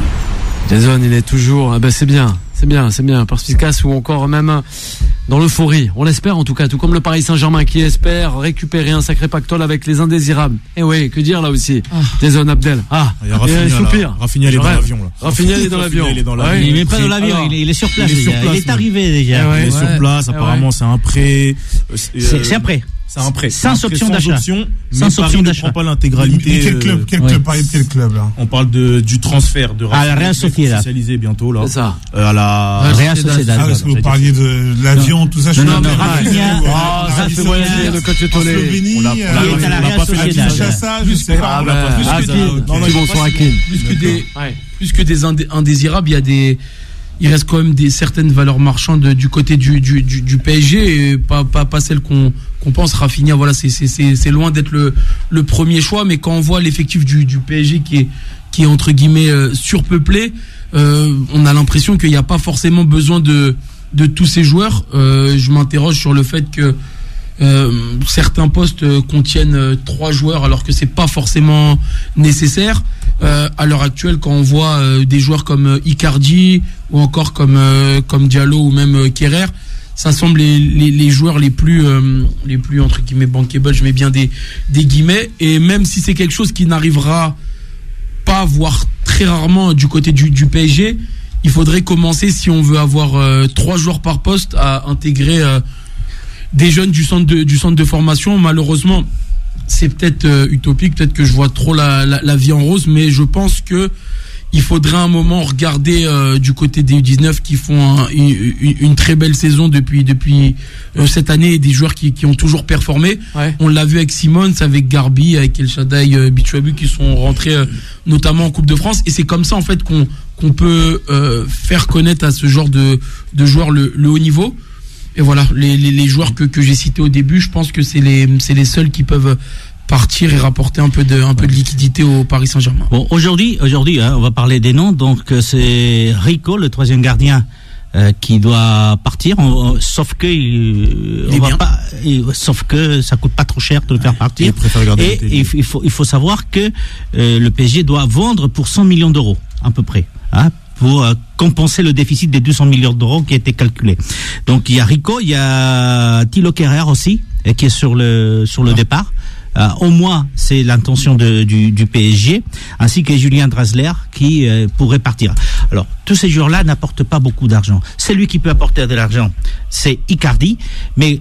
Jason, il est toujours. C'est bien. Perspicace ou encore même dans l'euphorie. On l'espère en tout cas, tout comme le Paris Saint-Germain qui espère récupérer un sacré pactole avec les indésirables. Et oui, que dire là aussi. Jason Abdel. Il y a Rafinha, il est dans l'avion là. Rafinha, il est dans l'avion. Il n'est pas dans l'avion, il est sur place. Il est arrivé déjà. Il est sur place, apparemment c'est un prêt. C'est un prêt. C'est un prêt. Sans option d'achat. Sans option d'achat. On ne prend pas l'intégralité. Quel club là? On parle du transfert de Rafinha. À la Real Sociedad. Spécialisé bientôt là. C'est ça. À la Real Sociedad. Est-ce que vous parliez de l'avion, tout ça? Non, Rafinha. Ça fait voyager de coach Tolé. Slovénie. Il est à la Real Sociedad. Je sais pas. Plus que des indésirables, il reste quand même certaines valeurs marchandes du côté du PSG, et pas celles qu'on pense. Rafinha, voilà, c'est loin d'être le premier choix, mais quand on voit l'effectif du PSG qui est entre guillemets surpeuplé, on a l'impression qu'il n'y a pas forcément besoin de tous ces joueurs. Je m'interroge sur le fait que certains postes contiennent 3 joueurs alors que c'est pas forcément nécessaire. À l'heure actuelle, quand on voit des joueurs comme Icardi ou encore comme Diallo ou même Kerrer, ça semble les joueurs les plus entre guillemets bankable, je mets bien des guillemets, et même si c'est quelque chose qui n'arrivera pas, voire très rarement du côté du PSG, il faudrait commencer, si on veut avoir 3 joueurs par poste, à intégrer des jeunes du centre de formation. Malheureusement, c'est peut-être utopique, peut-être que je vois trop la vie en rose, mais je pense que il faudrait un moment regarder du côté des U19 qui font une très belle saison depuis cette année, et des joueurs qui ont toujours performé. Ouais. On l'a vu avec Simons, avec Garbi, avec El Shaddai Bichouabou, qui sont rentrés notamment en Coupe de France, et c'est comme ça en fait qu'on peut faire connaître à ce genre de joueurs le haut niveau. Et voilà, les joueurs que j'ai cités au début, je pense que c'est les seuls qui peuvent partir et rapporter un peu de liquidité au Paris Saint-Germain. Bon, aujourd'hui, on va parler des noms. Donc c'est Rico, le 3e gardien, qui doit partir. Sauf que ça coûte pas trop cher de le faire partir. Et il faut savoir que le PSG doit vendre pour 100 millions d'euros à peu près. Pour compenser le déficit des 200 millions d'euros qui a été calculé. Donc il y a Rico, il y a Thilo Kehrer aussi, qui est sur le départ. Au moins, c'est l'intention du PSG, ainsi que Julien Draxler qui pourrait partir. Alors, tous ces joueurs-là n'apportent pas beaucoup d'argent. Celui qui peut apporter de l'argent, c'est Icardi, mais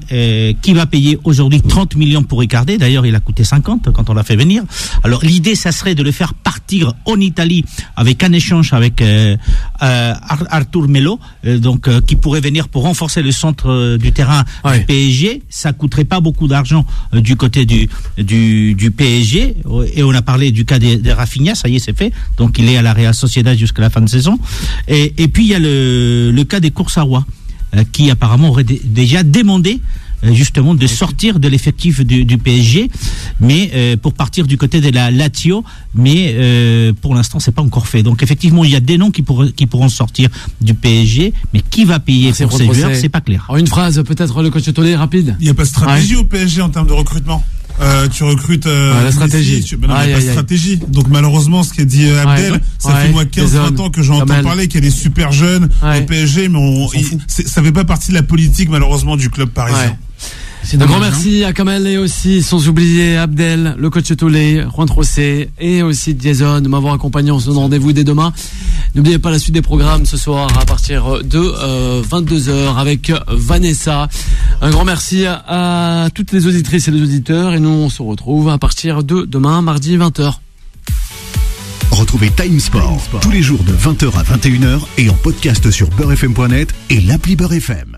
qui va payer aujourd'hui 30 millions pour Icardi. D'ailleurs, il a coûté 50 quand on l'a fait venir. Alors, l'idée, ça serait de le faire partir en Italie avec un échange avec Arthur Melo, qui pourrait venir pour renforcer le centre du terrain du PSG. Ça coûterait pas beaucoup d'argent du côté du PSG, et on a parlé du cas de Rafinha, ça y est, c'est fait, donc il est à la Real Sociedad jusqu'à la fin de saison, et puis il y a le cas des Kurzawa, qui apparemment aurait déjà demandé justement de sortir de l'effectif du PSG, mais pour partir du côté de la Lazio, mais pour l'instant c'est pas encore fait. Donc effectivement il y a des noms qui pourront sortir du PSG, mais qui va payer pour ces joueurs, c'est pas clair. En une phrase peut-être, le coach Tolé, rapide. Il n'y a pas de stratégie au PSG en termes de recrutement. Tu recrutes la stratégie. Il n'y a pas de stratégie. Donc malheureusement, ce qu'a dit Abdel, ça fait moi 15-20 ans que j'en entends parler, qu'il y a des super jeunes au PSG, mais ça fait pas partie de la politique malheureusement du club parisien. Un grand merci à Kamel et aussi, sans oublier Abdel, le coach Tolé, Juan Trocé et aussi Jason de m'avoir accompagné. On se donne rendez-vous dès demain. N'oubliez pas la suite des programmes ce soir à partir de 22h avec Vanessa. Un grand merci à toutes les auditrices et les auditeurs et nous on se retrouve à partir de demain, mardi 20h. Retrouvez Time Sport tous les jours de 20h à 21h et en podcast sur beurrefm.net et l'appli Beurre FM.